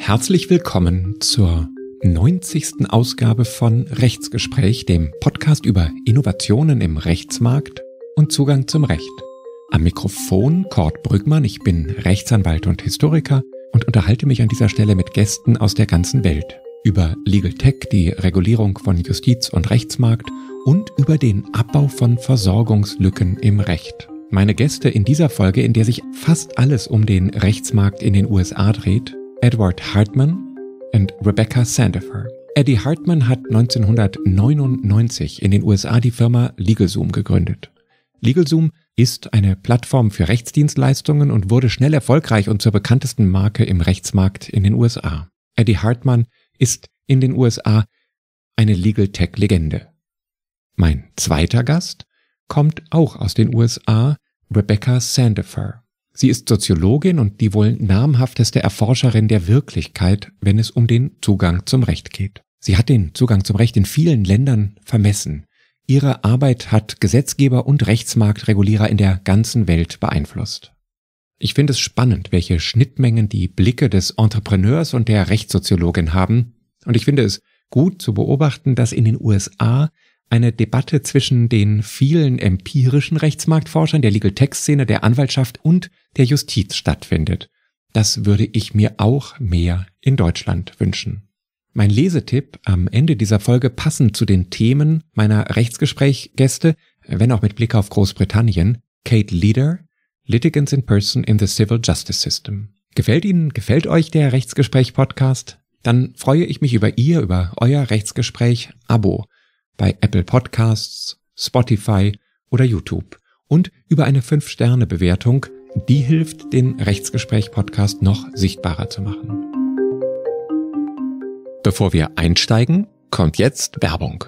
Herzlich willkommen zur 90. Ausgabe von Rechtsgespräch, dem Podcast über Innovationen im Rechtsmarkt und Zugang zum Recht. Am Mikrofon Kurt Brügmann, ich bin Rechtsanwalt und Historiker und unterhalte mich an dieser Stelle mit Gästen aus der ganzen Welt über Legal Tech, die Regulierung von Justiz- und Rechtsmarkt und über den Abbau von Versorgungslücken im Recht. Meine Gäste in dieser Folge, in der sich fast alles um den Rechtsmarkt in den USA dreht, Eddie Hartman und Rebecca Sandefur. Eddie Hartman hat 1999 in den USA die Firma LegalZoom gegründet. LegalZoom ist eine Plattform für Rechtsdienstleistungen und wurde schnell erfolgreich und zur bekanntesten Marke im Rechtsmarkt in den USA. Eddie Hartman ist in den USA eine Legal Tech-Legende. Mein zweiter Gast kommt auch aus den USA, Rebecca Sandefur. Sie ist Soziologin und die wohl namhafteste Erforscherin der Wirklichkeit, wenn es um den Zugang zum Recht geht. Sie hat den Zugang zum Recht in vielen Ländern vermessen. Ihre Arbeit hat Gesetzgeber und Rechtsmarktregulierer in der ganzen Welt beeinflusst. Ich finde es spannend, welche Schnittmengen die Blicke des Entrepreneurs und der Rechtssoziologin haben, und ich finde es gut zu beobachten, dass in den USA eine Debatte zwischen den vielen empirischen Rechtsmarktforschern, der Legal-Tech-Szene, der Anwaltschaft und der Justiz stattfindet. Das würde ich mir auch mehr in Deutschland wünschen. Mein Lesetipp am Ende dieser Folge passend zu den Themen meiner Rechtsgespräch-Gäste, wenn auch mit Blick auf Großbritannien, Kate Leader, Litigants in Person in the Civil Justice System. Gefällt euch der Rechtsgespräch-Podcast? Dann freue ich mich über euer Rechtsgespräch-Abo bei Apple Podcasts, Spotify oder YouTube und über eine 5-Sterne-Bewertung, die hilft, den Rechtsgespräch-Podcast noch sichtbarer zu machen. Bevor wir einsteigen, kommt jetzt Werbung.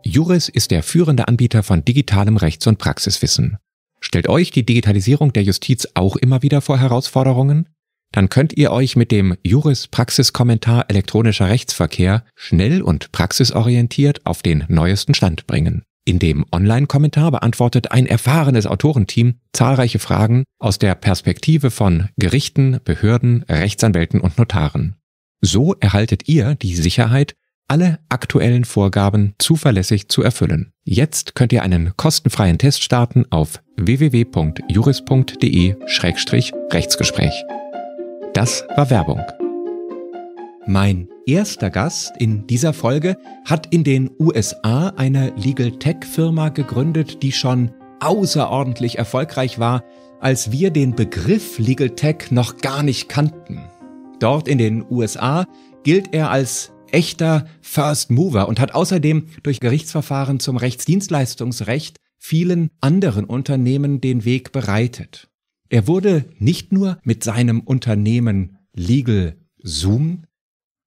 Juris ist der führende Anbieter von digitalem Rechts- und Praxiswissen. Stellt euch die Digitalisierung der Justiz auch immer wieder vor Herausforderungen? Dann könnt ihr euch mit dem Juris-Praxiskommentar elektronischer Rechtsverkehr schnell und praxisorientiert auf den neuesten Stand bringen. In dem Online-Kommentar beantwortet ein erfahrenes Autorenteam zahlreiche Fragen aus der Perspektive von Gerichten, Behörden, Rechtsanwälten und Notaren. So erhaltet ihr die Sicherheit, alle aktuellen Vorgaben zuverlässig zu erfüllen. Jetzt könnt ihr einen kostenfreien Test starten auf www.juris.de/Rechtsgespräch. Das war Werbung. Mein erster Gast in dieser Folge hat in den USA eine Legal Tech Firma gegründet, die schon außerordentlich erfolgreich war, als wir den Begriff Legal Tech noch gar nicht kannten. Dort in den USA gilt er als echter First Mover und hat außerdem durch Gerichtsverfahren zum Rechtsdienstleistungsrecht vielen anderen Unternehmen den Weg bereitet. Er wurde nicht nur mit seinem Unternehmen LegalZoom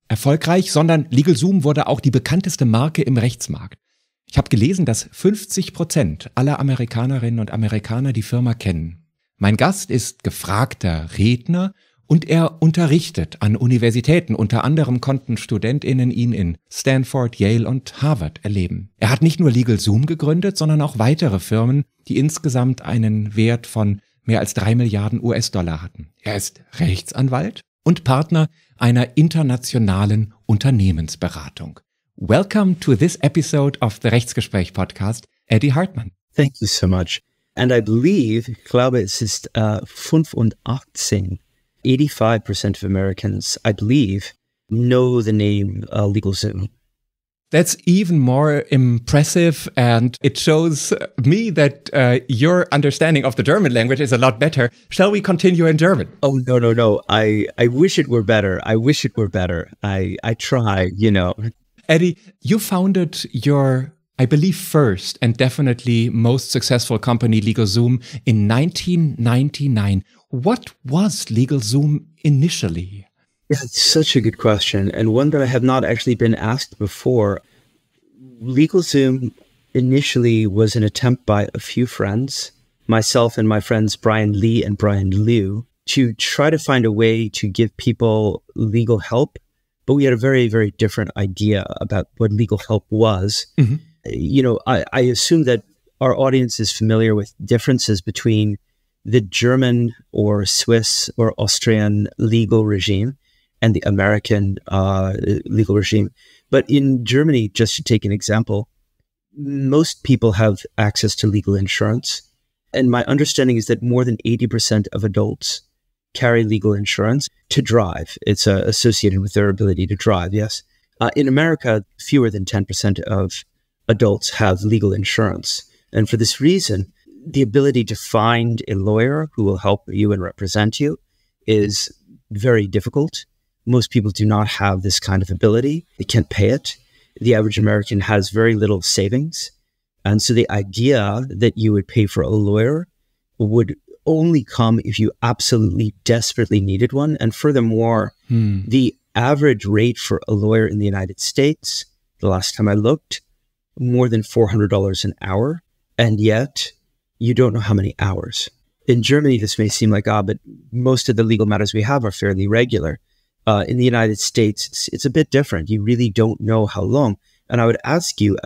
erfolgreich, sondern LegalZoom wurde auch die bekannteste Marke im Rechtsmarkt. Ich habe gelesen, dass 50% aller Amerikanerinnen und Amerikaner die Firma kennen. Mein Gast ist gefragter Redner und er unterrichtet an Universitäten. Unter anderem konnten StudentInnen ihn in Stanford, Yale und Harvard erleben. Er hat nicht nur LegalZoom gegründet, sondern auch weitere Firmen, die insgesamt einen Wert von mehr als 3 Milliarden US-Dollar hatten. Er ist Rechtsanwalt und Partner einer internationalen Unternehmensberatung. Welcome to this episode of the Rechtsgespräch-Podcast, Eddie Hartman. Thank you so much. And I believe, ich glaube, es ist 85% of Americans, I believe, know the name LegalZoom. That's even more impressive, and it shows me that your understanding of the German language is a lot better. Shall we continue in German? Oh, no. I wish it were better. I try, Eddie, you founded your, I believe, first and definitely most successful company, LegalZoom, in 1999. What was LegalZoom initially? Yeah, it's such a good question, and one that I have not actually been asked before. LegalZoom initially was an attempt by a few friends, myself and my friends Brian Lee and Brian Liu, to try to find a way to give people legal help. But we had a very, very different idea about what legal help was. Mm-hmm. I assume that our audience is familiar with differences between the German or Swiss or Austrian legal regime and the American legal regime. But in Germany, just to take an example, most people have access to legal insurance. And my understanding is that more than 80% of adults carry legal insurance to drive. It's associated with their ability to drive, yes. In America, fewer than 10% of adults have legal insurance. And for this reason, the ability to find a lawyer who will help you and represent you is very difficult. Most people do not have this kind of ability. They can't pay it. The average American has very little savings. And so the idea that you would pay for a lawyer would only come if you absolutely desperately needed one. And furthermore, the average rate for a lawyer in the United States, the last time I looked, more than $400 an hour. And yet you don't know how many hours. In Germany, this may seem like, but most of the legal matters we have are fairly regular. In the United States, it's a bit different. You really don't know how long. And I would ask you,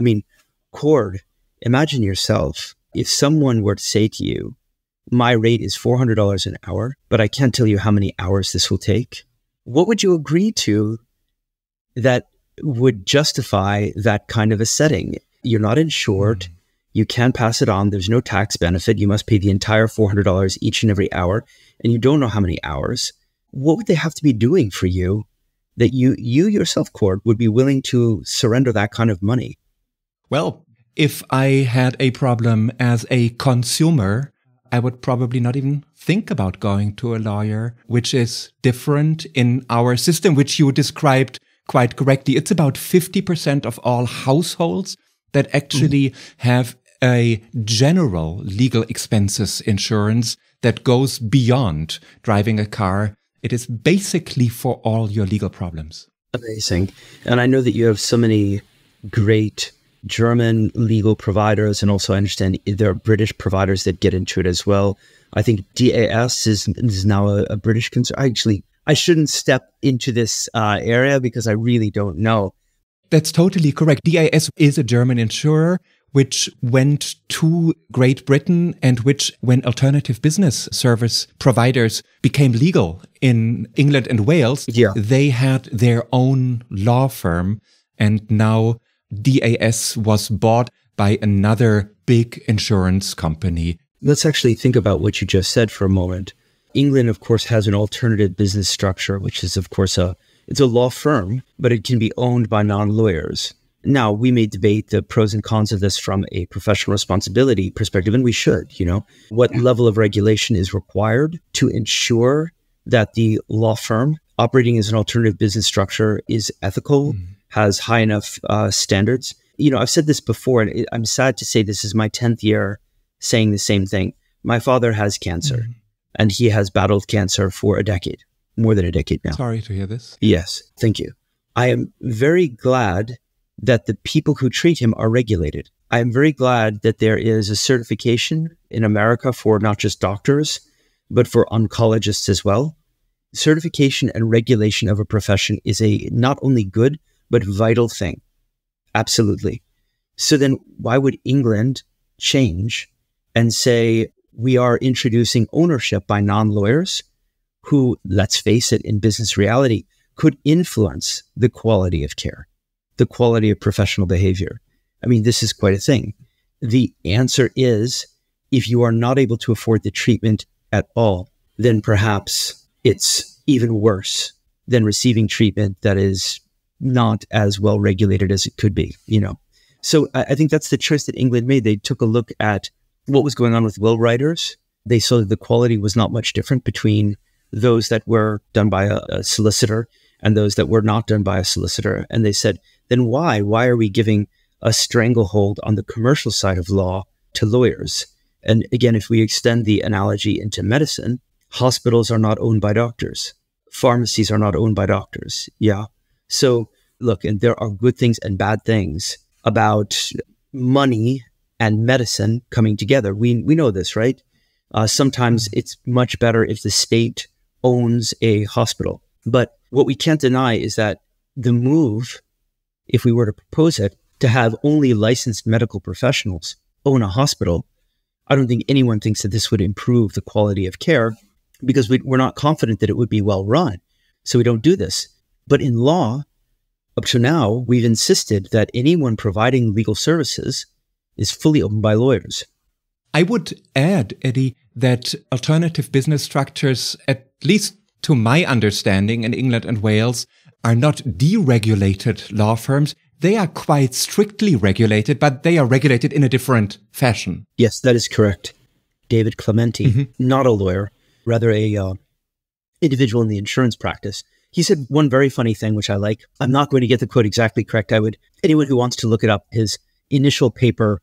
Cord, imagine yourself, if someone were to say to you, my rate is $400 an hour, but I can't tell you how many hours this will take. What would you agree to that would justify that kind of a setting? You're not insured. You can't pass it on. There's no tax benefit. You must pay the entire $400 each and every hour, and you don't know how many hours. What would they have to be doing for you that you yourself, Cord, would be willing to surrender that kind of money? Well, if I had a problem as a consumer, I would probably not even think about going to a lawyer, which is different in our system, which you described quite correctly. It's about 50% of all households that actually have a general legal expenses insurance that goes beyond driving a car. It is basically for all your legal problems. Amazing. And I know that you have so many great German legal providers, and also I understand there are British providers that get into it as well. I think DAS is now a British concern. I shouldn't step into this area because I really don't know. That's totally correct. DAS is a German insurer which went to Great Britain and which, when alternative business service providers became legal in England and Wales, they had their own law firm, and now DAS was bought by another big insurance company. Let's actually think about what you just said for a moment. England, of course, has an alternative business structure, which is, of course, it's a law firm, but it can be owned by non-lawyers. Now, we may debate the pros and cons of this from a professional responsibility perspective, and we should, what level of regulation is required to ensure that the law firm operating as an alternative business structure is ethical, has high enough standards. I've said this before, and I'm sad to say this is my 10th year saying the same thing. My father has cancer, and he has battled cancer for a decade, more than a decade now. Sorry to hear this. Yes, thank you. I am very glad that the people who treat him are regulated. I am very glad that there is a certification in America for not just doctors, but for oncologists as well. Certification and regulation of a profession is a not only good, but vital thing. Absolutely. So then why would England change and say, we are introducing ownership by non-lawyers who, let's face it, in business reality, could influence the quality of care, the quality of professional behavior? This is quite a thing. The answer is, if you are not able to afford the treatment at all, then perhaps it's even worse than receiving treatment that is not as well regulated as it could be, So I think that's the choice that England made. They took a look at what was going on with will writers. They saw that the quality was not much different between those that were done by a solicitor and those that were not done by a solicitor. And they said, then why? Why are we giving a stranglehold on the commercial side of law to lawyers? And again, if we extend the analogy into medicine, hospitals are not owned by doctors. Pharmacies are not owned by doctors. Yeah. So look, and there are good things and bad things about money and medicine coming together. We know this, right? Sometimes it's much better if the state owns a hospital. But what we can't deny is that the move, if we were to propose it, to have only licensed medical professionals own a hospital, I don't think anyone thinks that this would improve the quality of care, because we're not confident that it would be well run. so we don't do this. But in law, up to now, we've insisted that anyone providing legal services is fully owned by lawyers. I would add, Eddie, that alternative business structures, at least to my understanding in England and Wales, are not deregulated law firms. They are quite strictly regulated, but they are regulated in a different fashion. Yes, that is correct. David Clementi, not a lawyer, rather a individual in the insurance practice. He said one very funny thing, which I like. I'm not going to get the quote exactly correct. Anyone who wants to look it up, his initial paper,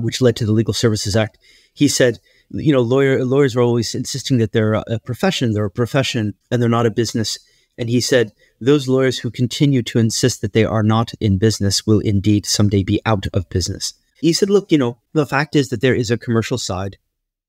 which led to the Legal Services Act, he said, lawyers are always insisting that they're a profession, and they're not a business. And he said, those lawyers who continue to insist that they are not in business will indeed someday be out of business. He said, look, the fact is that there is a commercial side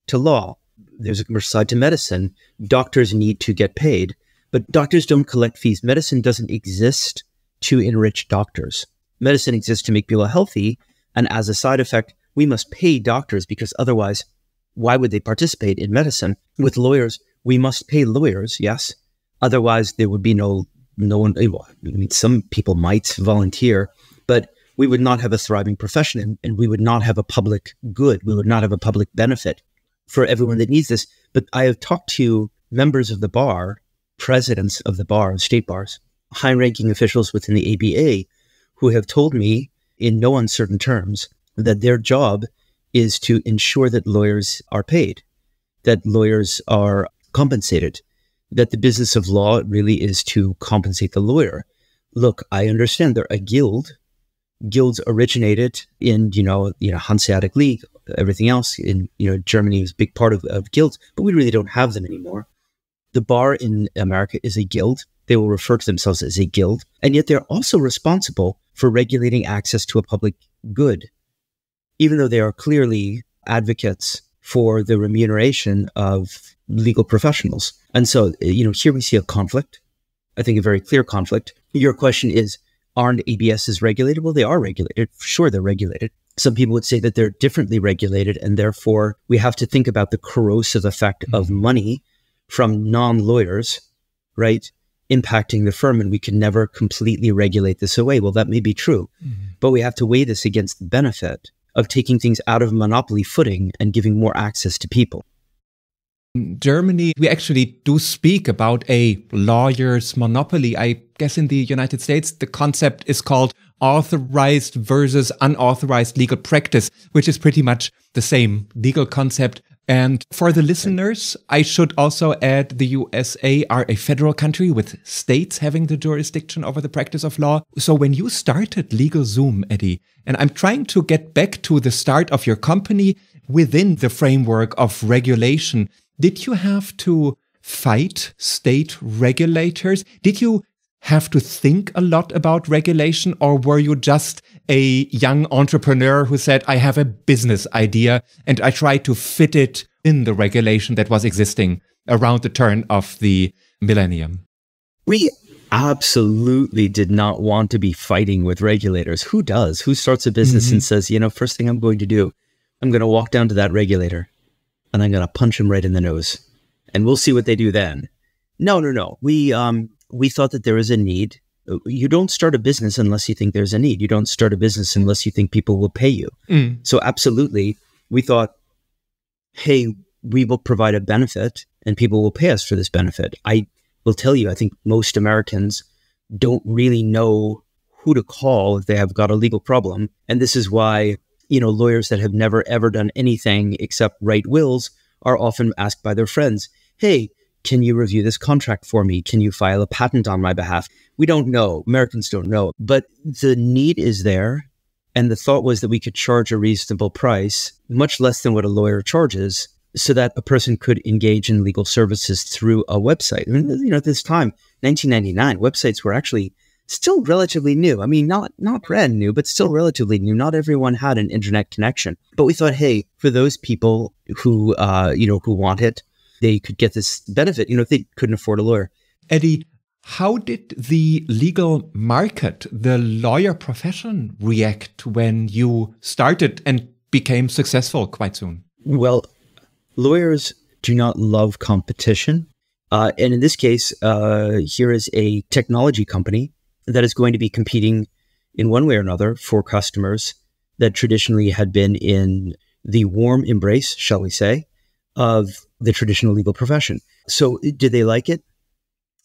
to law. There's a commercial side to medicine. Doctors need to get paid, but doctors don't collect fees. Medicine doesn't exist to enrich doctors. Medicine exists to make people healthy. And as a side effect, we must pay doctors because otherwise, why would they participate in medicine? With lawyers, we must pay lawyers, yes. Otherwise, there would be no one. Some people might volunteer, but we would not have a thriving profession and we would not have a public good. We would not have a public benefit for everyone that needs this. But I have talked to members of the bar, presidents of the bar, state bars, high-ranking officials within the ABA, who have told me in no uncertain terms that their job is to ensure that lawyers are paid, that lawyers are compensated, that the business of law really is to compensate the lawyer. Look, I understand they're a guild. Guilds originated in, Hanseatic League, everything else in, Germany is a big part of guilds, but we really don't have them anymore. The bar in America is a guild. They will refer to themselves as a guild, and yet they're also responsible for regulating access to a public good, even though they are clearly advocates for the remuneration of legal professionals. And so, here we see a conflict, I think a very clear conflict. Your question is, aren't ABSs regulated? Well, they are regulated. Sure, they're regulated. Some people would say that they're differently regulated, and therefore we have to think about the corrosive effect of money from non-lawyers, right, impacting the firm, and we can never completely regulate this away. Well, that may be true, but we have to weigh this against the benefit of taking things out of monopoly footing and giving more access to people. In Germany, we actually do speak about a lawyer's monopoly. I guess in the United States, the concept is called authorized versus unauthorized legal practice, which is pretty much the same legal concept. And for the listeners, I should also add the USA are a federal country with states having the jurisdiction over the practice of law. So when you started LegalZoom, Eddie, and I'm trying to get back to the start of your company within the framework of regulation, did you have to fight state regulators? Did you have to think a lot about regulation, or were you just a young entrepreneur who said, I have a business idea and I try to fit it in the regulation that was existing around the turn of the millennium? We absolutely did not want to be fighting with regulators. Who does? Who starts a business and says, first thing I'm going to do, I'm going to walk down to that regulator and I'm going to punch him right in the nose and we'll see what they do then. No. We thought that there is a need. You don't start a business unless you think there's a need. You don't start a business unless you think people will pay you. So absolutely, we thought, hey, we will provide a benefit and people will pay us for this benefit. I will tell you, I think most Americans don't really know who to call if they have got a legal problem. And this is why, lawyers that have never, ever done anything except write wills are often asked by their friends, hey, can you review this contract for me? Can you file a patent on my behalf? We don't know. Americans don't know. But the need is there. And the thought was that we could charge a reasonable price, much less than what a lawyer charges, so that a person could engage in legal services through a website. At this time, 1999, websites were actually still relatively new. I mean, not brand new, but still relatively new. Not everyone had an internet connection. But we thought, hey, for those people who want it, they could get this benefit, if they couldn't afford a lawyer. Eddie, how did the legal market, the lawyer profession, react when you started and became successful quite soon? Well, lawyers do not love competition. And in this case, here is a technology company that is going to be competing in one way or another for customers that traditionally had been in the warm embrace, shall we say, of the traditional legal profession. So did they like it?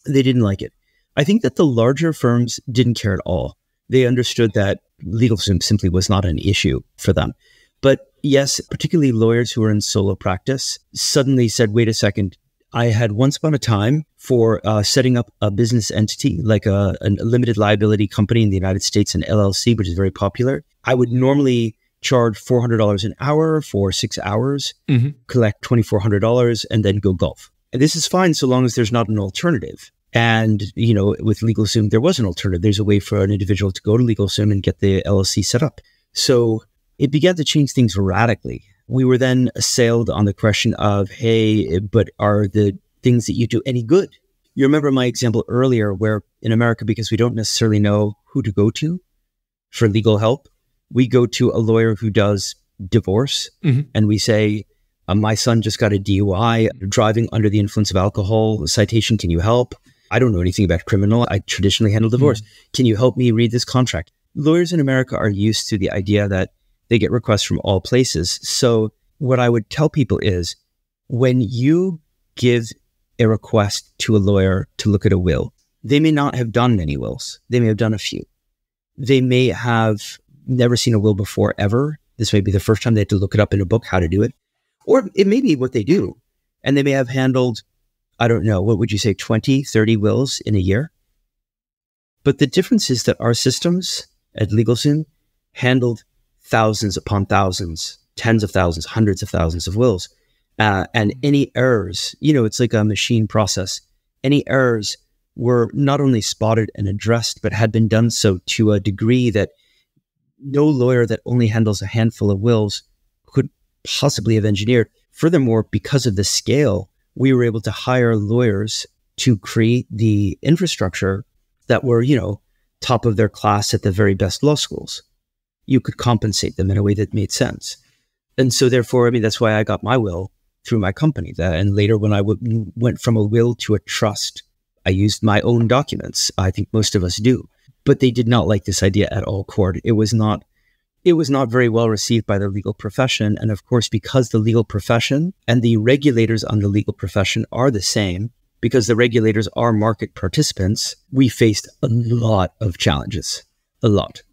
They didn't like it. I think that the larger firms didn't care at all. They understood that LegalZoom simply was not an issue for them. But yes, particularly lawyers who were in solo practice suddenly said, wait a second, I had once upon a time for setting up a business entity, like a limited liability company in the United States, an LLC, which is very popular. I would normally charge $400 an hour for 6 hours, collect $2,400, and then go golf. And this is fine so long as there's not an alternative. And, you know, with LegalZoom, there was an alternative. There's a way for an individual to go to LegalZoom and get the LLC set up. So it began to change things radically. We were then assailed on the question of, hey, but are the things that you do any good? You remember my example earlier where in America, because we don't necessarily know who to go to for legal help, we go to a lawyer who does divorce and we say, my son just got a DUI, driving under the influence of alcohol, citation, can you help? I don't know anything about criminal. I traditionally handle divorce. Can you help me read this contract? Lawyers in America are used to the idea that they get requests from all places. So what I would tell people is when you give a request to a lawyer to look at a will, they may not have done many wills. They may have done a few. They may have never seen a will before ever. This may be the first time they had to look it up in a book, how to do it. Or it may be what they do. And they may have handled, I don't know, what would you say, 20, 30 wills in a year? But the difference is that our systems at LegalZoom handled thousands upon thousands, tens of thousands, hundreds of thousands of wills. And any errors, you know, it's like a machine process. Any errors were not only spotted and addressed, but had been done so to a degree that no lawyer that only handles a handful of wills could possibly have engineered. Furthermore, because of the scale, we were able to hire lawyers to create the infrastructure that were, you know, top of their class at the very best law schools. You could compensate them in a way that made sense. And so therefore, I mean, that's why I got my will through my company. And later when I went from a will to a trust, I used my own documents. I think most of us do. But they did not like this idea at all, Cord. It was not very well received by the legal profession. And of course, because the legal profession and the regulators on the legal profession are the same, because the regulators are market participants, we faced a lot of challenges. A lot.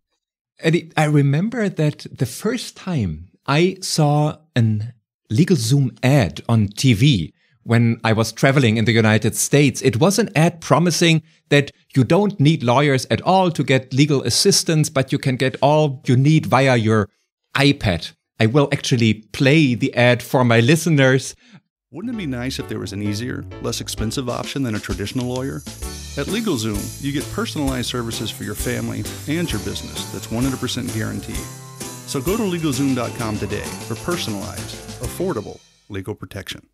Eddie, I remember that the first time I saw an LegalZoom ad on TV when I was traveling in the United States, it was an ad promising that you don't need lawyers at all to get legal assistance, but you can get all you need via your iPad. I will actually play the ad for my listeners. Wouldn't it be nice if there was an easier, less expensive option than a traditional lawyer? At LegalZoom, you get personalized services for your family and your business that's 100% guaranteed. So go to LegalZoom.com today for personalized, affordable legal protection.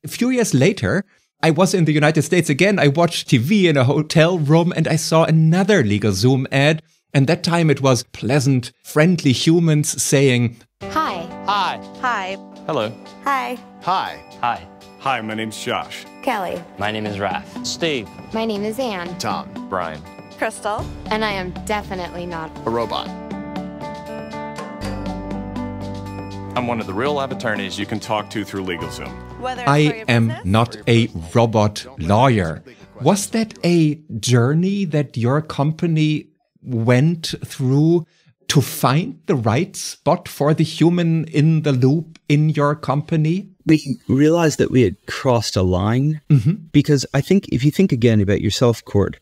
A few years later, I was in the United States again. I watched TV in a hotel room and I saw another LegalZoom ad. And that time it was pleasant, friendly humans saying, Hi. Hi. Hi. Hello. Hi. Hi. Hi. Hi, my name's Josh. Kelly. My name is Raph. Steve. My name is Anne. Tom. Brian. Crystal. And I am definitely not A robot. I'm one of the real live attorneys you can talk to through LegalZoom. I am not a robot lawyer. Was that a journey that your company went through to find the right spot for the human in the loop in your company? We realized that we had crossed a line because I think if you think again about yourself, Cord,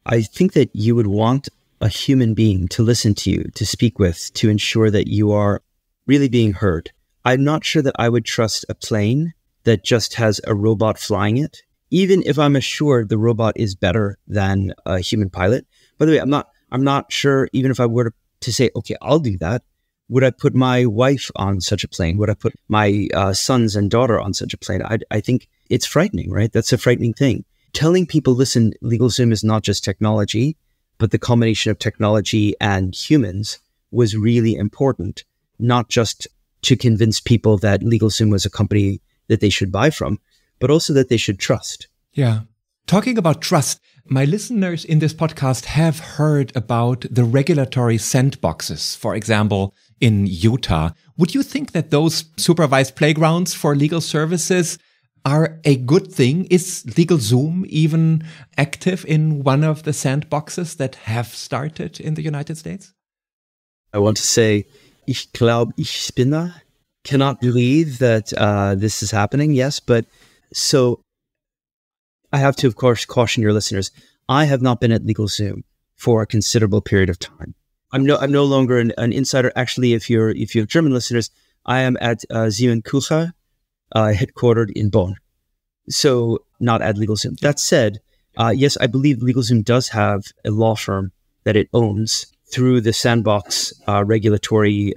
I think that you would want a human being to listen to you, to speak with, to ensure that you are really being heard. I'm not sure that I would trust a plane that just has a robot flying it, even if I'm assured the robot is better than a human pilot. By the way, I'm not sure, even if I were to say, okay, I'll do that, would I put my wife on such a plane? Would I put my sons and daughter on such a plane? I think it's frightening, right? That's a frightening thing. Telling people, listen, LegalZoom is not just technology, but the combination of technology and humans was really important, not just to convince people that LegalZoom was a company that they should buy from, but also that they should trust. Yeah. Talking about trust, my listeners in this podcast have heard about the regulatory sandboxes, for example, in Utah. Would you think that those supervised playgrounds for legal services are a good thing? Is LegalZoom even active in one of the sandboxes that have started in the United States? I want to say, ich glaube, ich spinne. Cannot believe that this is happening. Yes, but so I have to, of course, caution your listeners. I have not been at LegalZoom for a considerable period of time. I'm no longer an insider. Actually, if you have German listeners, I am at Siemenkucher, headquartered in Bonn. So not at LegalZoom. That said, yes, I believe LegalZoom does have a law firm that it owns through the Sandbox regulatory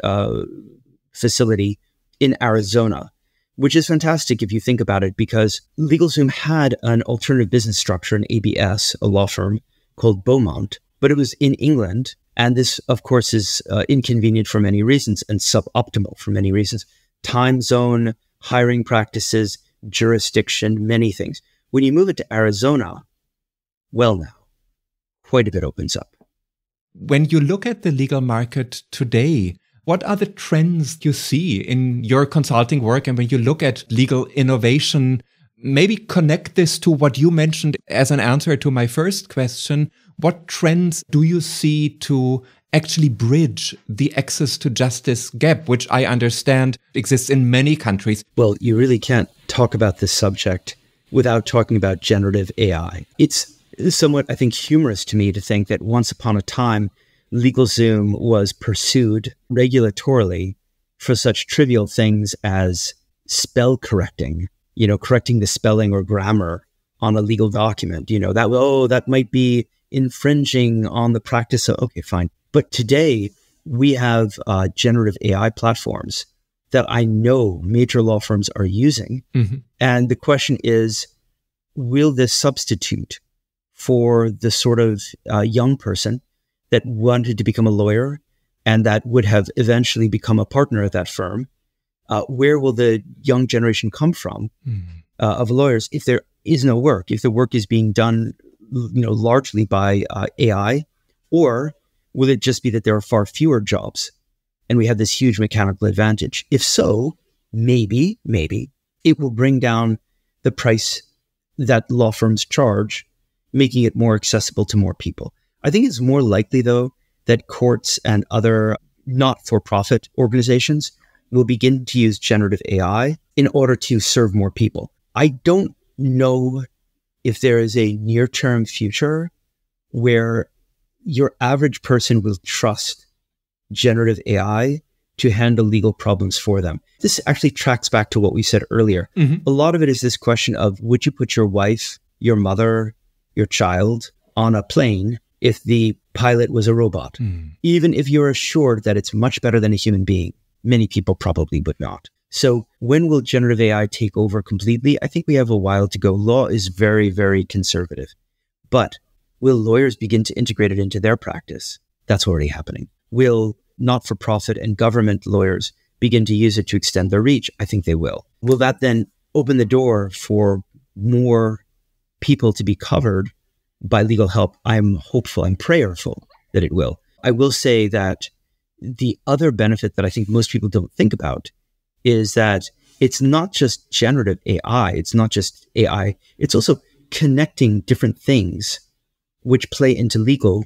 facility in Arizona, which is fantastic if you think about it, because LegalZoom had an alternative business structure, an ABS, a law firm called Beaumont, but it was in England. And this, of course, is inconvenient for many reasons and suboptimal for many reasons. Time zone, hiring practices, jurisdiction, many things. When you move it to Arizona, well now, quite a bit opens up. When you look at the legal market today, what are the trends you see in your consulting work? And when you look at legal innovation, maybe connect this to what you mentioned as an answer to my first question. What trends do you see to actually bridge the access to justice gap, which I understand exists in many countries? Well, you really can't talk about this subject without talking about generative AI. It's somewhat, I think, humorous to me to think that once upon a time, LegalZoom was pursued regulatorily for such trivial things as spell correcting, correcting the spelling or grammar on a legal document, that might be infringing on the practice of, okay, fine. But today we have generative AI platforms that I know major law firms are using. Mm-hmm. And the question is, will this substitute for the sort of young person that wanted to become a lawyer and that would have eventually become a partner at that firm? Where will the young generation come from of lawyers if there is no work, if the work is being done largely by AI? Or will it just be that there are far fewer jobs and we have this huge mechanical advantage? If so, maybe it will bring down the price that law firms charge, making it more accessible to more people. I think it's more likely, though, that courts and other not-for-profit organizations will begin to use generative AI in order to serve more people. I don't know if there is a near-term future where your average person will trust generative AI to handle legal problems for them. This actually tracks back to what we said earlier. Mm-hmm. A lot of it is this question of, would you put your wife, your mother, your child on a plane if the pilot was a robot? Even if you're assured that it's much better than a human being, many people probably would not. So when will generative AI take over completely? I think we have a while to go. Law is very, very conservative. But will lawyers begin to integrate it into their practice? That's already happening. Will not-for-profit and government lawyers begin to use it to extend their reach? I think they will. Will that then open the door for more people to be covered by legal help? I'm hopeful, I'm prayerful that it will. I will say that the other benefit that I think most people don't think about is that it's not just generative AI, it's not just AI, it's also connecting different things which play into legal,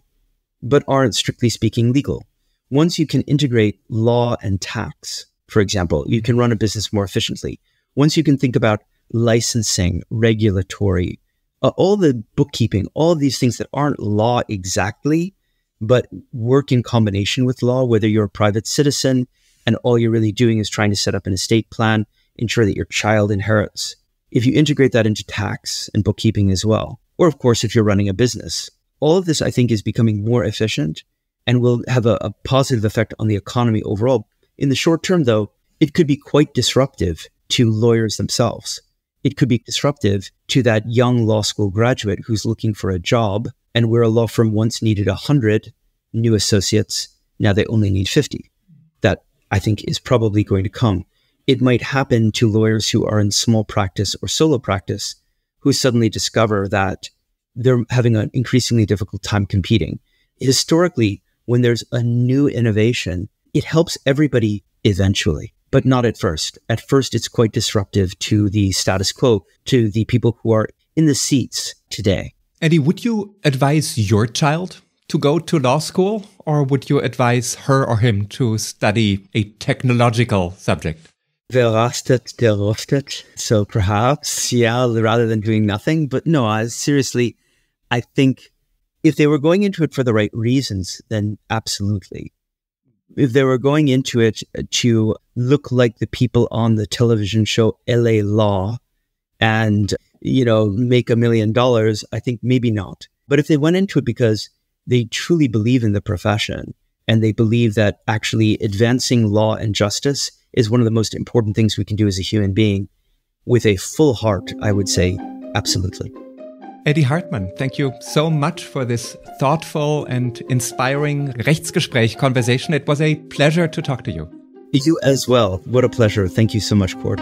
but aren't strictly speaking legal. Once you can integrate law and tax, for example, you can run a business more efficiently. Once you can think about licensing, regulatory, all the bookkeeping, all of these things that aren't law exactly, but work in combination with law, whether you're a private citizen and all you're really doing is trying to set up an estate plan, ensure that your child inherits. If you integrate that into tax and bookkeeping as well, or of course, if you're running a business, all of this, I think, is becoming more efficient and will have a positive effect on the economy overall. In the short term, though, it could be quite disruptive to lawyers themselves. It could be disruptive to that young law school graduate who's looking for a job, and where a law firm once needed 100 new associates, now they only need 50. That, I think, is probably going to come. It might happen to lawyers who are in small practice or solo practice, who suddenly discover that they're having an increasingly difficult time competing. Historically, when there's a new innovation, it helps everybody eventually, but not at first. At first, it's quite disruptive to the status quo, to the people who are in the seats today. Eddie, would you advise your child to go to law school, or would you advise her or him to study a technological subject? Wer rastet, der rostet. So perhaps, rather than doing nothing. But no, seriously, I think if they were going into it for the right reasons, then absolutely. If they were going into it to look like the people on the television show LA Law and, make $1 million, I think maybe not. But if they went into it because they truly believe in the profession and they believe that actually advancing law and justice is one of the most important things we can do as a human being, with a full heart, I would say, absolutely. Eddie Hartman, thank you so much for this thoughtful and inspiring Rechtsgespräch conversation. It was a pleasure to talk to you. You as well. What a pleasure. Thank you so much, Cord.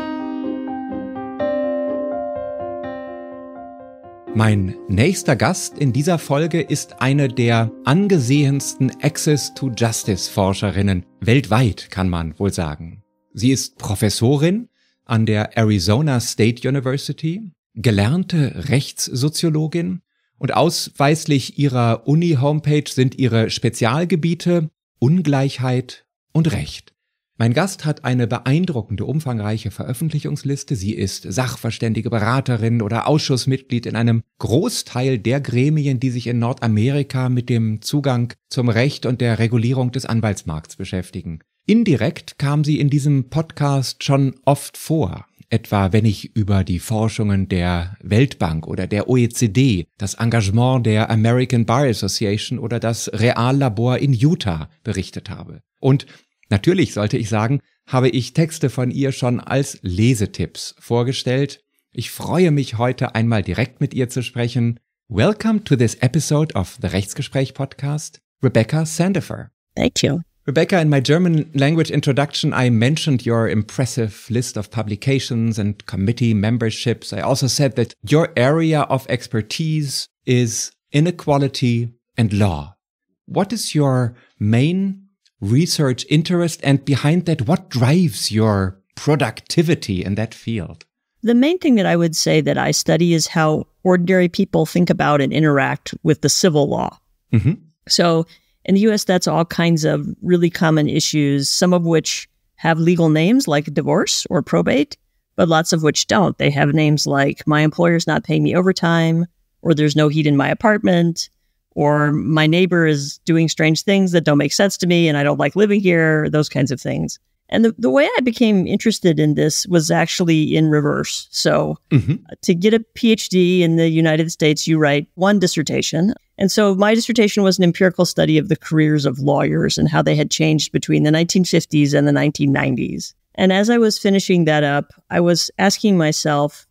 Mein nächster Gast in dieser Folge ist eine der angesehensten Access-to-Justice-Forscherinnen weltweit, kann man wohl sagen. Sie ist Professorin an der Arizona State University, gelernte Rechtssoziologin und ausweislich ihrer Uni-Homepage sind ihre Spezialgebiete Ungleichheit und Recht. Mein Gast hat eine beeindruckende, umfangreiche Veröffentlichungsliste. Sie ist sachverständige Beraterin oder Ausschussmitglied in einem Großteil der Gremien, die sich in Nordamerika mit dem Zugang zum Recht und der Regulierung des Anwaltsmarkts beschäftigen. Indirekt kam sie in diesem Podcast schon oft vor. Etwa wenn ich über die Forschungen der Weltbank oder der OECD, das Engagement der American Bar Association oder das Reallabor in Utah berichtet habe. Und natürlich, sollte ich sagen, habe ich Texte von ihr schon als Lesetipps vorgestellt. Ich freue mich heute einmal direkt mit ihr zu sprechen. Welcome to this episode of the Rechtsgespräch-Podcast, Rebecca Sandefur. Thank you. Rebecca, in my German language introduction, I mentioned your impressive list of publications and committee memberships. I also said that your area of expertise is inequality and law. What is your main research interest, and behind that, what drives your productivity in that field? The main thing that I would say that I study is how ordinary people think about and interact with the civil law. Mm-hmm. So in the U.S., that's all kinds of really common issues, some of which have legal names like divorce or probate, but lots of which don't. They have names like my employer's not paying me overtime, or there's no heat in my apartment, or my neighbor is doing strange things that don't make sense to me and I don't like living here, those kinds of things. And the way I became interested in this was actually in reverse. So to get a PhD in the United States, you write one dissertation. And so my dissertation was an empirical study of the careers of lawyers and how they had changed between the 1950s and the 1990s. And as I was finishing that up, I was asking myself,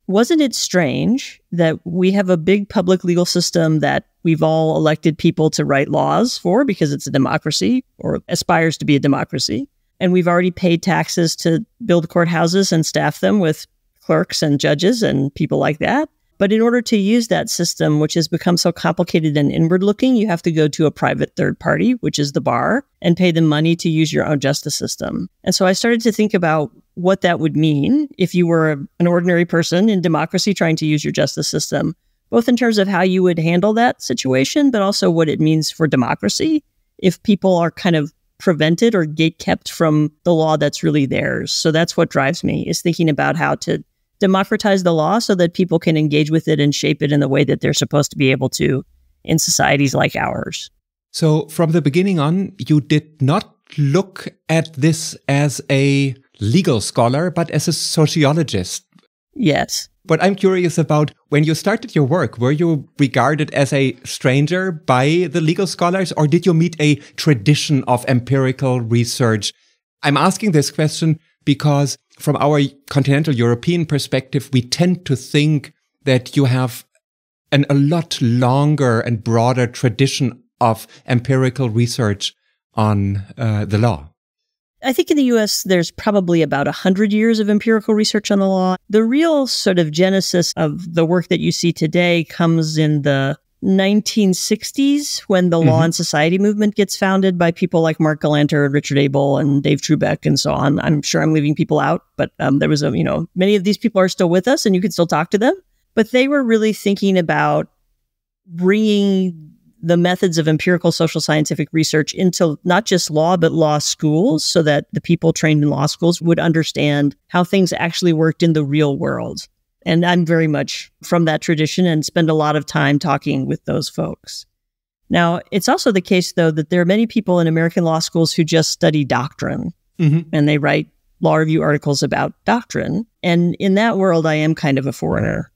wasn't it strange that we have a big public legal system that we've all elected people to write laws for because it's a democracy or aspires to be a democracy? And we've already paid taxes to build courthouses and staff them with clerks and judges and people like that. But in order to use that system, which has become so complicated and inward-looking, you have to go to a private third party, which is the bar, and pay them money to use your own justice system. And so I started to think about what that would mean if you were an ordinary person in democracy trying to use your justice system, both in terms of how you would handle that situation, but also what it means for democracy if people are kind of prevented or gatekept from the law that's really theirs. So that's what drives me, is thinking about how to democratize the law so that people can engage with it and shape it in the way that they're supposed to be able to in societies like ours. So from the beginning on, you did not look at this as a legal scholar, but as a sociologist. Yes. But I'm curious about, when you started your work, were you regarded as a stranger by the legal scholars, or did you meet a tradition of empirical research? I'm asking this question because from our continental European perspective, we tend to think that you have a lot longer and broader tradition of empirical research on the law. I think in the US, there's probably about 100 years of empirical research on the law. The real sort of genesis of the work that you see today comes in the 1960s when the Law and Society movement gets founded by people like Mark Galanter and Richard Abel and Dave Trubeck and so on. I'm sure I'm leaving people out, but there was many of these people are still with us and you can still talk to them. But they were really thinking about bringing the methods of empirical social scientific research into not just law, but law schools so that the people trained in law schools would understand how things actually worked in the real world. And I'm very much from that tradition and spend a lot of time talking with those folks. Now, it's also the case, though, that there are many people in American law schools who just study doctrine and they write law review articles about doctrine. And in that world, I am kind of a foreigner.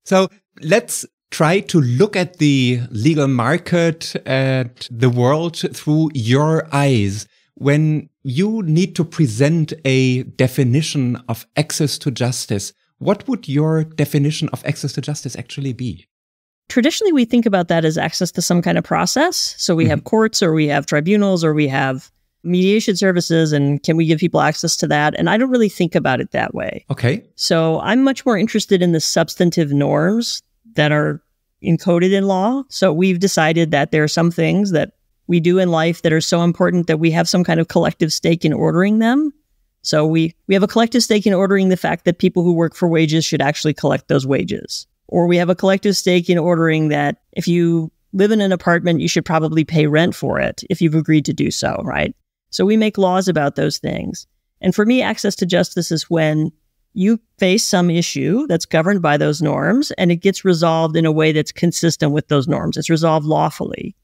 So let's try to look at the legal market, at the world through your eyes. When you need to present a definition of access to justice, what would your definition of access to justice actually be? Traditionally, we think about that as access to some kind of process. So we have courts or we have tribunals or we have mediation services, and can we give people access to that? And I don't really think about it that way. Okay. So I'm much more interested in the substantive norms that are encoded in law. So we've decided that there are some things that we do in life that are so important that we have some kind of collective stake in ordering them. So we have a collective stake in ordering the fact that people who work for wages should actually collect those wages. Or we have a collective stake in ordering that if you live in an apartment, you should probably pay rent for it if you've agreed to do so, right? So we make laws about those things. And for me, access to justice is when you face some issue that's governed by those norms and it gets resolved in a way that's consistent with those norms. It's resolved lawfully.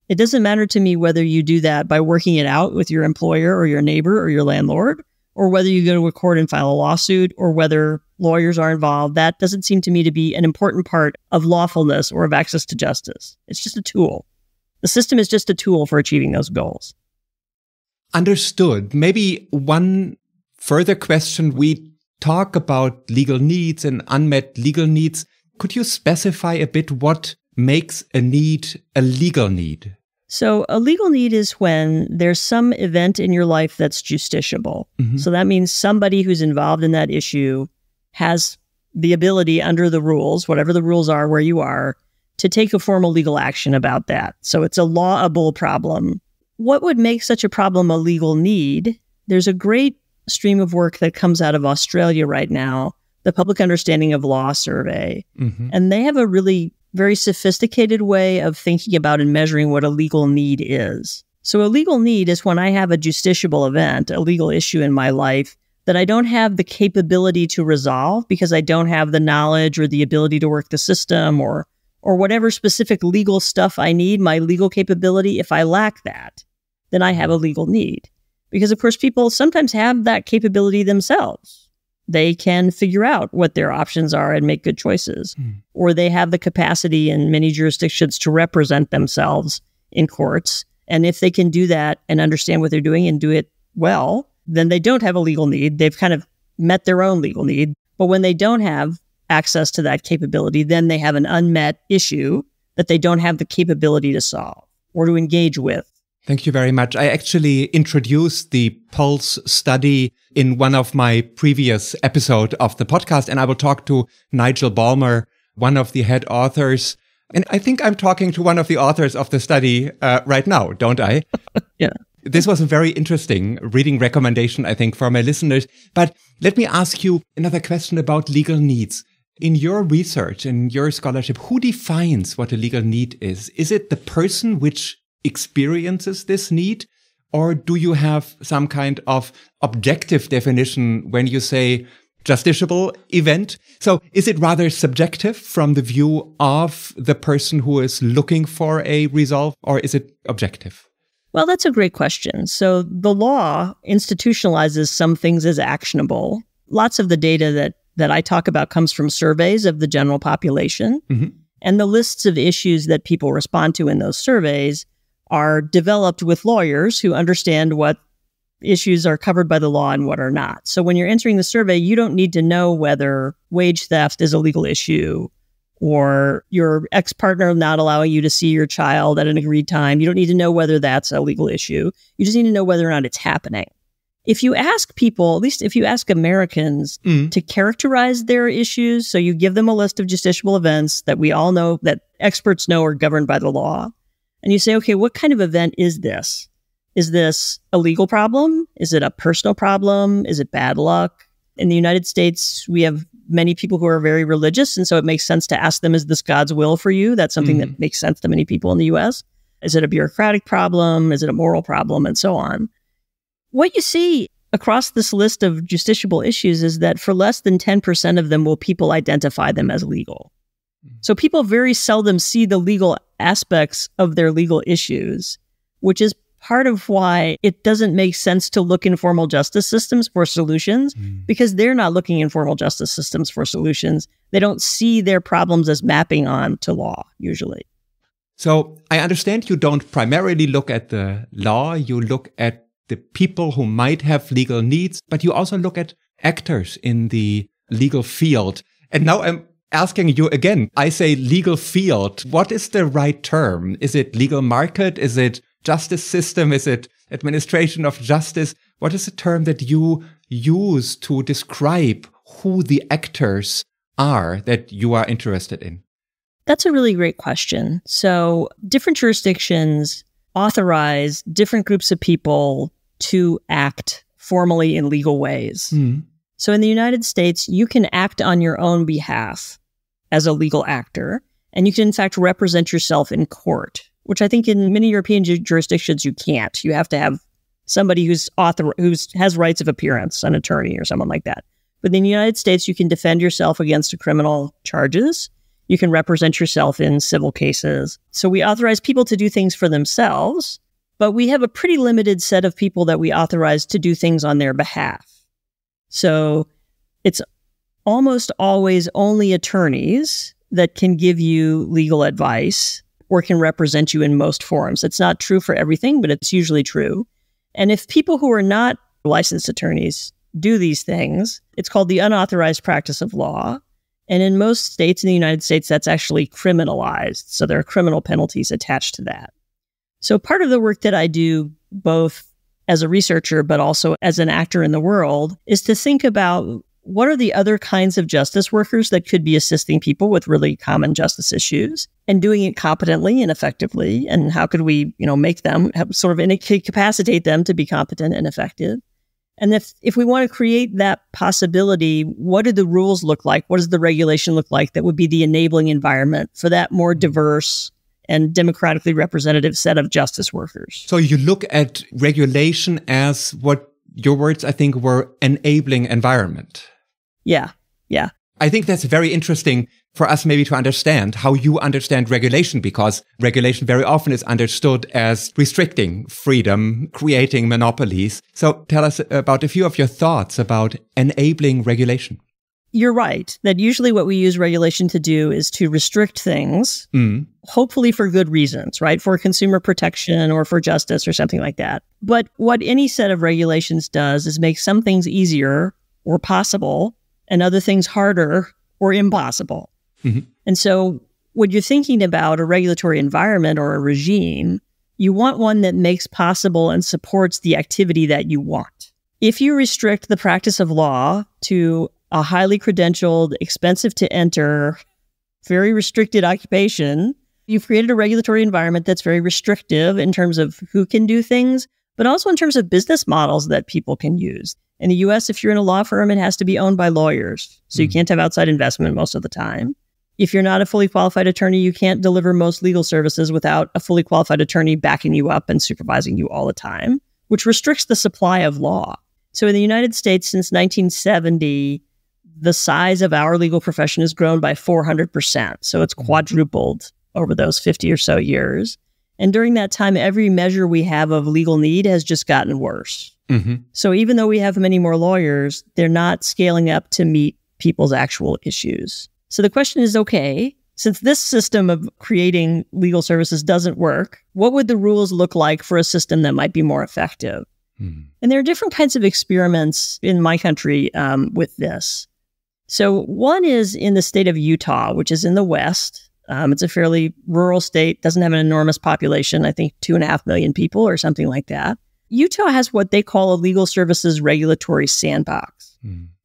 It doesn't matter to me whether you do that by working it out with your employer or your neighbor or your landlord, or whether you go to a court and file a lawsuit, or whether lawyers are involved. That doesn't seem to me to be an important part of lawfulness or of access to justice. It's just a tool. The system is just a tool for achieving those goals. Understood. Maybe one further question. We talk about legal needs and unmet legal needs. Could you specify a bit what makes a need a legal need? So a legal need is when there's some event in your life that's justiciable. So that means somebody who's involved in that issue has the ability under the rules, whatever the rules are where you are, to take a formal legal action about that. So it's a lawable problem. What would make such a problem a legal need? There's a great stream of work that comes out of Australia right now, the Public Understanding of Law Survey. And they have a really very sophisticated way of thinking about and measuring what a legal need is. So a legal need is when I have a justiciable event, a legal issue in my life that I don't have the capability to resolve because I don't have the knowledge or the ability to work the system or whatever specific legal stuff I need, my legal capability. If I lack that, then I have a legal need. Because of course, people sometimes have that capability themselves. They can figure out what their options are and make good choices. Or they have the capacity in many jurisdictions to represent themselves in courts. And if they can do that and understand what they're doing and do it well, then they don't have a legal need. They've kind of met their own legal need. But when they don't have access to that capability, then they have an unmet issue that they don't have the capability to solve or to engage with. Thank you very much. I actually introduced the Pulse study in one of my previous episodes of the podcast, and I will talk to Nigel Balmer, one of the head authors. And I think I'm talking to one of the authors of the study right now, don't I? Yeah. This was a very interesting reading recommendation, I think, for my listeners. But let me ask you another question about legal needs. In your research, in your scholarship, who defines what a legal need is? Is it the person which experiences this need? Or do you have some kind of objective definition when you say justiciable event? So is it rather subjective from the view of the person who is looking for a resolve, or is it objective? Well, that's a great question. So the law institutionalizes some things as actionable. Lots of the data that I talk about comes from surveys of the general population. And the lists of issues that people respond to in those surveys are developed with lawyers who understand what issues are covered by the law and what are not. So when you're entering the survey, you don't need to know whether wage theft is a legal issue or your ex-partner not allowing you to see your child at an agreed time. You don't need to know whether that's a legal issue. You just need to know whether or not it's happening. if you ask people, at least if you ask Americans to characterize their issues, so you give them a list of justiciable events that we all know, that experts know are governed by the law, and you say, okay, what kind of event is this? Is this a legal problem? Is it a personal problem? Is it bad luck? In the United States, we have many people who are very religious, and so it makes sense to ask them, is this God's will for you? That's something that makes sense to many people in the U.S. Is it a bureaucratic problem? Is it a moral problem? And so on. What you see across this list of justiciable issues is that for less than 10% of them will people identify them as legal. So people very seldom see the legal aspects of their legal issues, which is part of why it doesn't make sense to look in formal justice systems for solutions, because they're not looking in formal justice systems for solutions. They don't see their problems as mapping on to law, usually. So I understand you don't primarily look at the law, you look at the people who might have legal needs, but you also look at actors in the legal field. And now I'm asking you again, I say legal field. What is the right term? Is it legal market? Is it justice system? Is it administration of justice? What is the term that you use to describe who the actors are that you are interested in? That's a really great question. So different jurisdictions authorize different groups of people to act formally in legal ways. So in the United States, you can act on your own behalf as a legal actor, and you can in fact represent yourself in court, which I think in many European jurisdictions you can't. You have to have somebody who has rights of appearance, an attorney or someone like that. But in the United States, you can defend yourself against criminal charges. You can represent yourself in civil cases. So we authorize people to do things for themselves, but we have a pretty limited set of people that we authorize to do things on their behalf. So it's almost always only attorneys that can give you legal advice or can represent you in most forums. It's not true for everything, but it's usually true. And if people who are not licensed attorneys do these things, it's called the unauthorized practice of law. And in most states in the United States, that's actually criminalized. So there are criminal penalties attached to that. So part of the work that I do, both as a researcher, but also as an actor in the world, is to think about what are the other kinds of justice workers that could be assisting people with really common justice issues and doing it competently and effectively. And how could we, make them incapacitate them to be competent and effective? And if we want to create that possibility, what do the rules look like? What does the regulation look like that would be the enabling environment for that more diverse and democratically representative set of justice workers? So you look at regulation as what your words, I think, were enabling environment. Yeah. I think that's very interesting for us maybe to understand how you understand regulation, because regulation very often is understood as restricting freedom, creating monopolies. So tell us about a few of your thoughts about enabling regulation. You're right that usually what we use regulation to do is to restrict things, hopefully for good reasons, right? For consumer protection or for justice or something like that. But what any set of regulations does is make some things easier or possible and other things harder or impossible. And so when you're thinking about a regulatory environment or a regime, you want one that makes possible and supports the activity that you want. If you restrict the practice of law to a highly credentialed, expensive to enter, very restricted occupation, you've created a regulatory environment that's very restrictive in terms of who can do things, but also in terms of business models that people can use. In the US, if you're in a law firm, it has to be owned by lawyers. So you can't have outside investment most of the time. If you're not a fully qualified attorney, you can't deliver most legal services without a fully qualified attorney backing you up and supervising you all the time, which restricts the supply of law. So in the United States, since 1970, the size of our legal profession has grown by 400%. So it's quadrupled over those 50 or so years. And during that time, every measure we have of legal need has just gotten worse. So even though we have many more lawyers, they're not scaling up to meet people's actual issues. So the question is, okay, since this system of creating legal services doesn't work, what would the rules look like for a system that might be more effective? And there are different kinds of experiments in my country with this. So one is in the state of Utah, which is in the West. It's a fairly rural state, doesn't have an enormous population, I think 2.5 million people or something like that. Utah has what they call a legal services regulatory sandbox.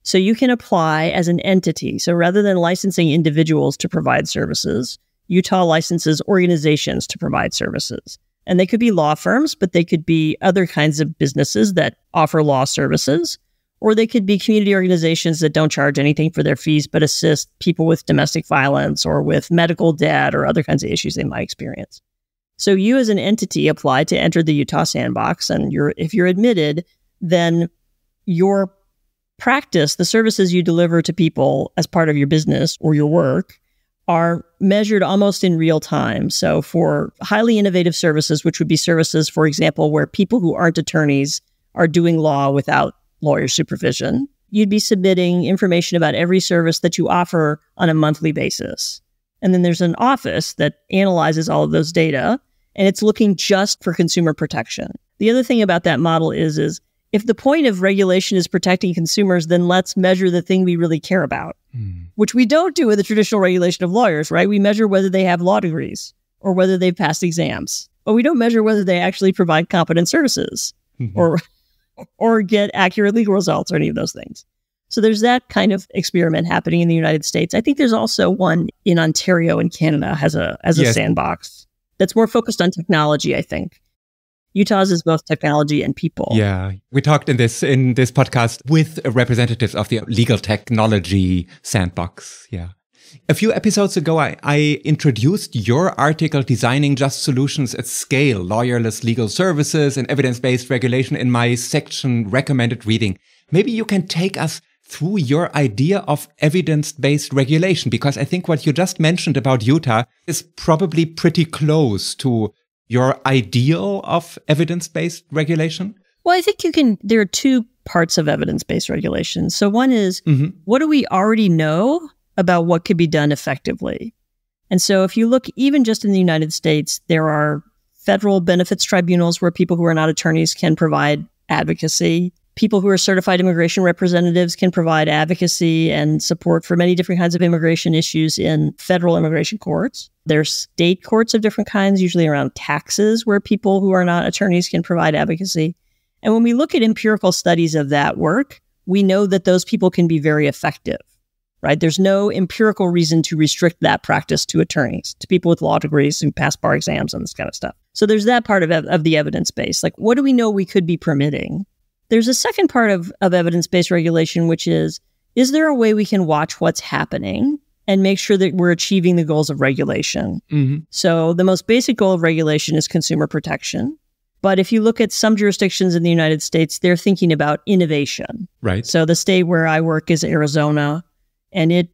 So you can apply as an entity. So rather than licensing individuals to provide services, Utah licenses organizations to provide services. And they could be law firms, but they could be other kinds of businesses that offer law services, or they could be community organizations that don't charge anything for their fees, but assist people with domestic violence or with medical debt or other kinds of issues they might experience. So you as an entity apply to enter the Utah sandbox, and if you're admitted, then your practice, the services you deliver to people as part of your business or your work, are measured almost in real time. So for highly innovative services, which would be services, for example, where people who aren't attorneys are doing law without lawyer supervision, you'd be submitting information about every service that you offer on a monthly basis. And then there's an office that analyzes all of those data, and it's looking just for consumer protection. The other thing about that model is if the point of regulation is protecting consumers, then let's measure the thing we really care about, which we don't do with the traditional regulation of lawyers, right? We measure whether they have law degrees or whether they've passed exams, but we don't measure whether they actually provide competent services or get accurate legal results or any of those things. So there's that kind of experiment happening in the United States. I think there's also one in Ontario in Canada has a sandbox that's more focused on technology, I think. Utah's is both technology and people. Yeah. We talked in this podcast with representatives of the legal technology sandbox. Yeah. A few episodes ago, I introduced your article, Designing Just Solutions at Scale, Lawyerless Legal Services and Evidence-Based Regulation, in my section Recommended Reading. Maybe you can take us through your idea of evidence-based regulation, because I think what you just mentioned about Utah is probably pretty close to your ideal of evidence-based regulation? Well, I think there are two parts of evidence-based regulation. So one is, what do we already know about what could be done effectively? And so if you look even just in the United States, there are federal benefits tribunals where people who are not attorneys can provide advocacy. People who are certified immigration representatives can provide advocacy and support for many different kinds of immigration issues in federal immigration courts. There's state courts of different kinds, usually around taxes, where people who are not attorneys can provide advocacy. And when we look at empirical studies of that work, we know that those people can be very effective, right? There's no empirical reason to restrict that practice to attorneys, to people with law degrees who pass bar exams and this kind of stuff. So there's that part of the evidence base. Like, what do we know we could be permitting? There's a second part of evidence-based regulation, which is there a way we can watch what's happening and make sure that we're achieving the goals of regulation? So the most basic goal of regulation is consumer protection. But if you look at some jurisdictions in the United States, they're thinking about innovation. Right. So the state where I work is Arizona, and it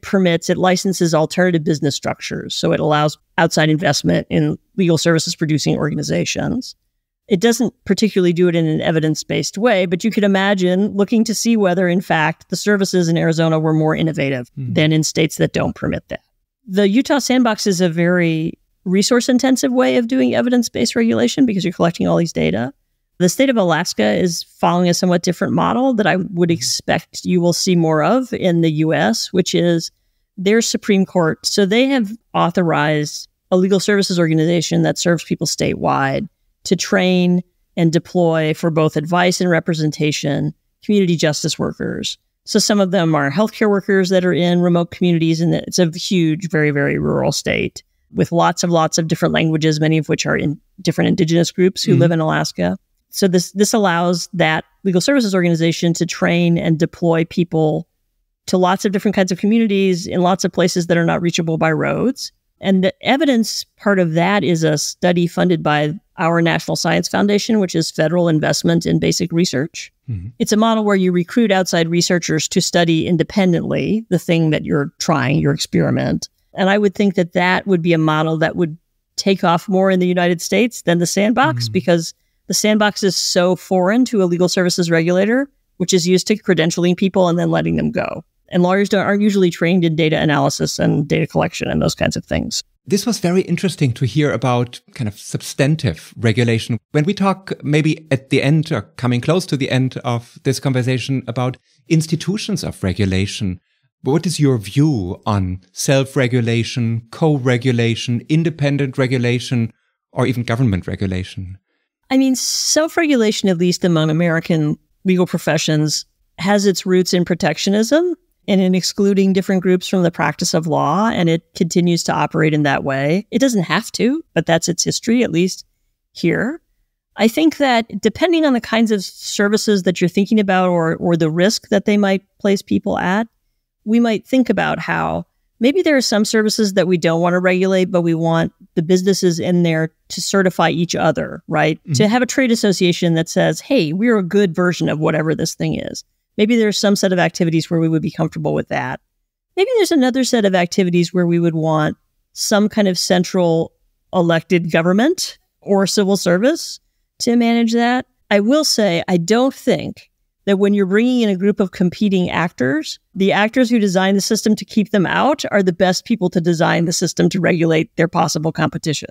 licenses alternative business structures. So it allows outside investment in legal services producing organizations. It doesn't particularly do it in an evidence-based way, but you could imagine looking to see whether, in fact, the services in Arizona were more innovative than in states that don't permit that. The Utah sandbox is a very resource-intensive way of doing evidence-based regulation because you're collecting all these data. The state of Alaska is following a somewhat different model that I would expect you will see more of in the U.S., which is their Supreme Court. So they have authorized a legal services organization that serves people statewide to train and deploy for both advice and representation community justice workers. So some of them are healthcare workers that are in remote communities, and it's a huge, very, very rural state with lots of different languages, many of which are in different indigenous groups who live in Alaska. So this allows that legal services organization to train and deploy people to lots of different kinds of communities in lots of places that are not reachable by roads. And the evidence part of that is a study funded by our National Science Foundation, which is federal investment in basic research. It's a model where you recruit outside researchers to study independently the thing that you're trying, your experiment. And I would think that would be a model that would take off more in the United States than the sandbox, because the sandbox is so foreign to a legal services regulator, which is used to credentialing people and then letting them go. And lawyers aren't usually trained in data analysis and data collection and those kinds of things. This was very interesting to hear about kind of substantive regulation. When we talk maybe at the end or coming close to the end of this conversation about institutions of regulation, what is your view on self-regulation, co-regulation, independent regulation, or even government regulation? I mean, self-regulation, at least among American legal professions, has its roots in protectionism and in excluding different groups from the practice of law, and it continues to operate in that way. It doesn't have to, but that's its history, at least here. I think that depending on the kinds of services that you're thinking about or the risk that they might place people at, we might think about how maybe there are some services that we don't want to regulate, but we want the businesses in there to certify each other, right? Mm-hmm. To have a trade association that says, hey, we're a good version of whatever this thing is. Maybe there's some set of activities where we would be comfortable with that. Maybe there's another set of activities where we would want some kind of central elected government or civil service to manage that. I will say, I don't think that when you're bringing in a group of competing actors, the actors who design the system to keep them out are the best people to design the system to regulate their possible competition.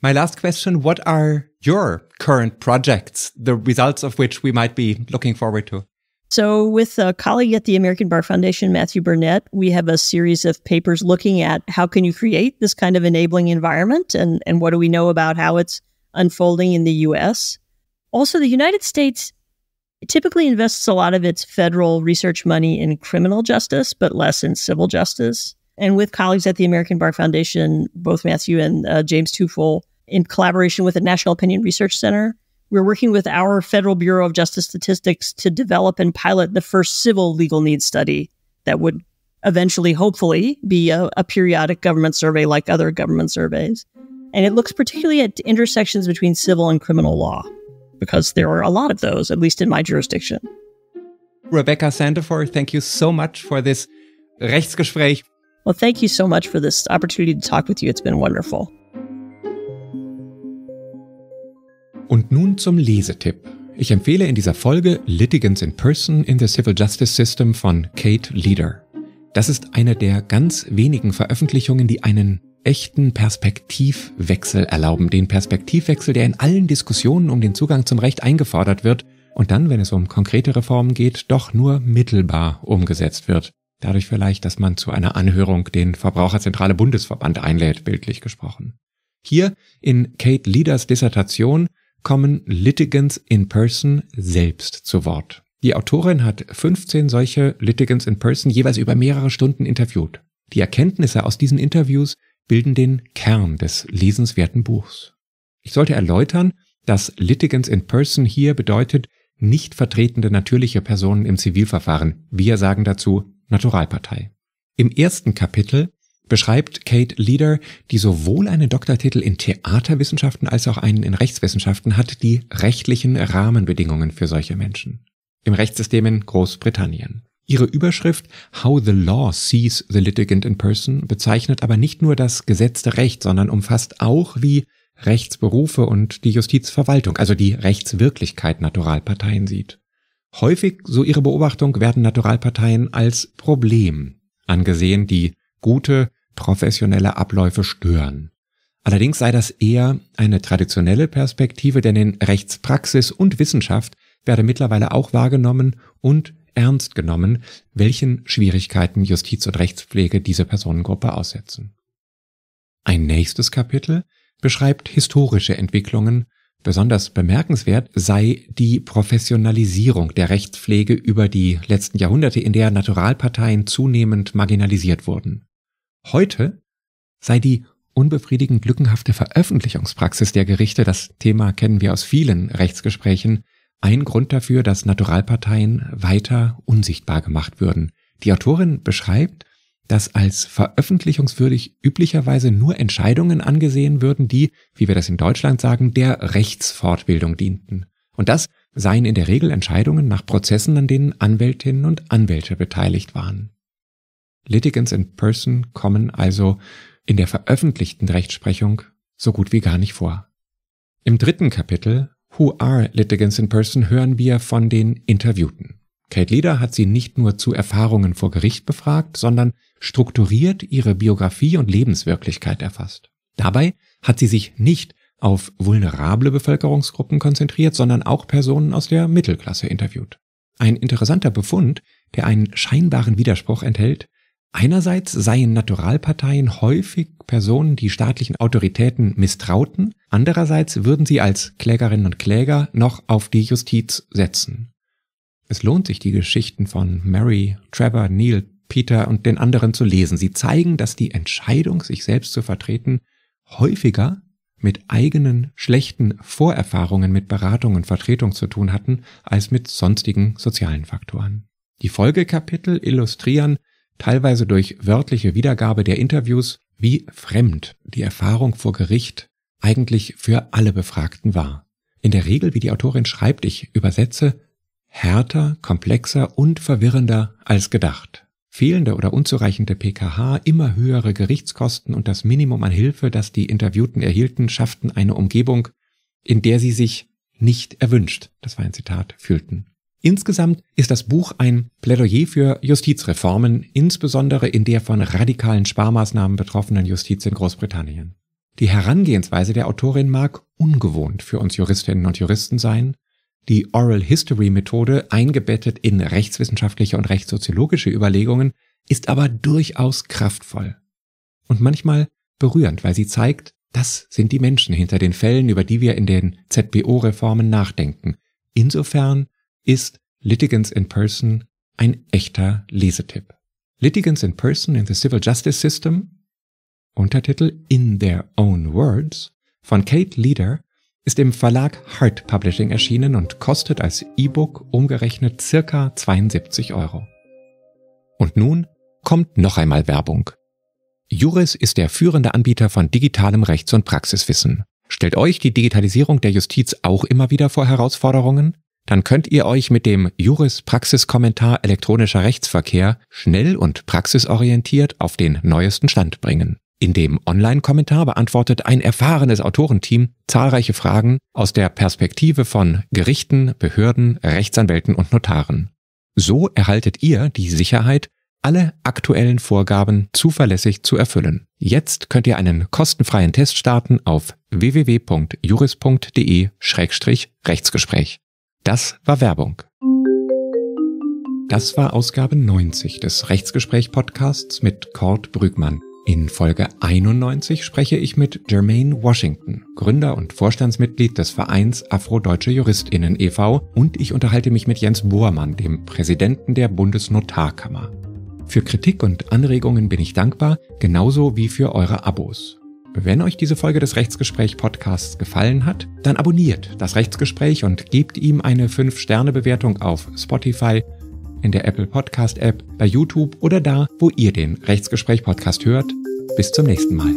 My last question, what are your current projects, the results of which we might be looking forward to? So with a colleague at the American Bar Foundation, Matthew Burnett, we have a series of papers looking at how can you create this kind of enabling environment and what do we know about how it's unfolding in the U.S. Also, the United States typically invests a lot of its federal research money in criminal justice, but less in civil justice. And with colleagues at the American Bar Foundation, both Matthew and James Tufel, in collaboration with the National Opinion Research Center, we're working with our Federal Bureau of Justice Statistics to develop and pilot the first civil legal needs study that would eventually, hopefully, be a periodic government survey like other government surveys. And it looks particularly at intersections between civil and criminal law, because there are a lot of those, at least in my jurisdiction. Rebecca Sandefur, thank you so much for this Rechtsgespräch. Well, thank you so much for this opportunity to talk with you. It's been wonderful. Und nun zum Lesetipp. Ich empfehle in dieser Folge Litigants in Person in the Civil Justice System von Kate Leder. Das ist eine der ganz wenigen Veröffentlichungen, die einen echten Perspektivwechsel erlauben. Den Perspektivwechsel, der in allen Diskussionen um den Zugang zum Recht eingefordert wird und dann, wenn es um konkrete Reformen geht, doch nur mittelbar umgesetzt wird. Dadurch vielleicht, dass man zu einer Anhörung den Verbraucherzentrale Bundesverband einlädt, bildlich gesprochen. Hier in Kate Leders Dissertation kommen Litigants in Person selbst zu Wort. Die Autorin hat 15 solche Litigants in Person jeweils über mehrere Stunden interviewt. Die Erkenntnisse aus diesen Interviews bilden den Kern des lesenswerten Buchs. Ich sollte erläutern, dass Litigants in Person hier bedeutet nicht vertretende natürliche Personen im Zivilverfahren. Wir sagen dazu Naturalpartei. Im ersten Kapitel beschreibt Kate Leder, die sowohl einen Doktortitel in Theaterwissenschaften als auch einen in Rechtswissenschaften hat, die rechtlichen Rahmenbedingungen für solche Menschen. Im Rechtssystem in Großbritannien. Ihre Überschrift How the Law Sees the Litigant in Person bezeichnet aber nicht nur das gesetzte Recht, sondern umfasst auch, wie Rechtsberufe und die Justizverwaltung, also die Rechtswirklichkeit Naturalparteien sieht. Häufig, so ihre Beobachtung, werden Naturalparteien als Problem angesehen, die gute, professionelle Abläufe stören. Allerdings sei das eher eine traditionelle Perspektive, denn in Rechtspraxis und Wissenschaft werde mittlerweile auch wahrgenommen und ernst genommen, welchen Schwierigkeiten Justiz- und Rechtspflege diese Personengruppe aussetzen. Ein nächstes Kapitel beschreibt historische Entwicklungen. Besonders bemerkenswert sei die Professionalisierung der Rechtspflege über die letzten Jahrhunderte, in der Naturalparteien zunehmend marginalisiert wurden. Heute sei die unbefriedigend lückenhafte Veröffentlichungspraxis der Gerichte, das Thema kennen wir aus vielen Rechtsgesprächen, ein Grund dafür, dass Naturalparteien weiter unsichtbar gemacht würden. Die Autorin beschreibt, dass als veröffentlichungswürdig üblicherweise nur Entscheidungen angesehen würden, die, wie wir das in Deutschland sagen, der Rechtsfortbildung dienten. Und das seien in der Regel Entscheidungen nach Prozessen, an denen Anwältinnen und Anwälte beteiligt waren. Litigants in Person kommen also in der veröffentlichten Rechtsprechung so gut wie gar nicht vor. Im dritten Kapitel Who are Litigants in Person hören wir von den Interviewten. Kate Leder hat sie nicht nur zu Erfahrungen vor Gericht befragt, sondern strukturiert ihre Biografie und Lebenswirklichkeit erfasst. Dabei hat sie sich nicht auf vulnerable Bevölkerungsgruppen konzentriert, sondern auch Personen aus der Mittelklasse interviewt. Ein interessanter Befund, der einen scheinbaren Widerspruch enthält: Einerseits seien Naturalparteien häufig Personen, die staatlichen Autoritäten misstrauten, andererseits würden sie als Klägerinnen und Kläger noch auf die Justiz setzen. Es lohnt sich, die Geschichten von Mary, Trevor, Neil, Peter und den anderen zu lesen. Sie zeigen, dass die Entscheidung, sich selbst zu vertreten, häufiger mit eigenen schlechten Vorerfahrungen mit Beratung und Vertretung zu tun hatten, als mit sonstigen sozialen Faktoren. Die Folgekapitel illustrieren, teilweise durch wörtliche Wiedergabe der Interviews, wie fremd die Erfahrung vor Gericht eigentlich für alle Befragten war. In der Regel, wie die Autorin schreibt, ich übersetze, härter, komplexer und verwirrender als gedacht. Fehlende oder unzureichende PKH, immer höhere Gerichtskosten und das Minimum an Hilfe, das die Interviewten erhielten, schafften eine Umgebung, in der sie sich nicht erwünscht, das war ein Zitat, fühlten. Insgesamt ist das Buch ein Plädoyer für Justizreformen, insbesondere in der von radikalen Sparmaßnahmen betroffenen Justiz in Großbritannien. Die Herangehensweise der Autorin mag ungewohnt für uns Juristinnen und Juristen sein. Die Oral History Methode, eingebettet in rechtswissenschaftliche und rechtssoziologische Überlegungen, ist aber durchaus kraftvoll und manchmal berührend, weil sie zeigt, das sind die Menschen hinter den Fällen, über die wir in den ZBO-Reformen nachdenken. Insofern ist Litigants in Person ein echter Lesetipp. Litigants in Person in the Civil Justice System, Untertitel In Their Own Words, von Kate Leader, ist im Verlag Hart Publishing erschienen und kostet als E-Book umgerechnet ca. 72 €. Und nun kommt noch einmal Werbung. Juris ist der führende Anbieter von digitalem Rechts- und Praxiswissen. Stellt euch die Digitalisierung der Justiz auch immer wieder vor Herausforderungen? Dann könnt ihr euch mit dem Juris-Praxiskommentar elektronischer Rechtsverkehr schnell und praxisorientiert auf den neuesten Stand bringen. In dem Online-Kommentar beantwortet ein erfahrenes Autorenteam zahlreiche Fragen aus der Perspektive von Gerichten, Behörden, Rechtsanwälten und Notaren. So erhaltet ihr die Sicherheit, alle aktuellen Vorgaben zuverlässig zu erfüllen. Jetzt könnt ihr einen kostenfreien Test starten auf www.juris.de/Rechtsgespräch. Das war Werbung. Das war Ausgabe 90 des Rechtsgespräch-Podcasts mit Cord Brügmann. In Folge 91 spreche ich mit Jermaine Washington, Gründer und Vorstandsmitglied des Vereins Afrodeutsche JuristInnen e.V. und ich unterhalte mich mit Jens Bohrmann, dem Präsidenten der Bundesnotarkammer. Für Kritik und Anregungen bin ich dankbar, genauso wie für eure Abos. Wenn euch diese Folge des Rechtsgespräch-Podcasts gefallen hat, dann abonniert das Rechtsgespräch und gebt ihm eine 5-Sterne-Bewertung auf Spotify, in der Apple Podcast App, bei YouTube oder da, wo ihr den Rechtsgespräch-Podcast hört. Bis zum nächsten Mal.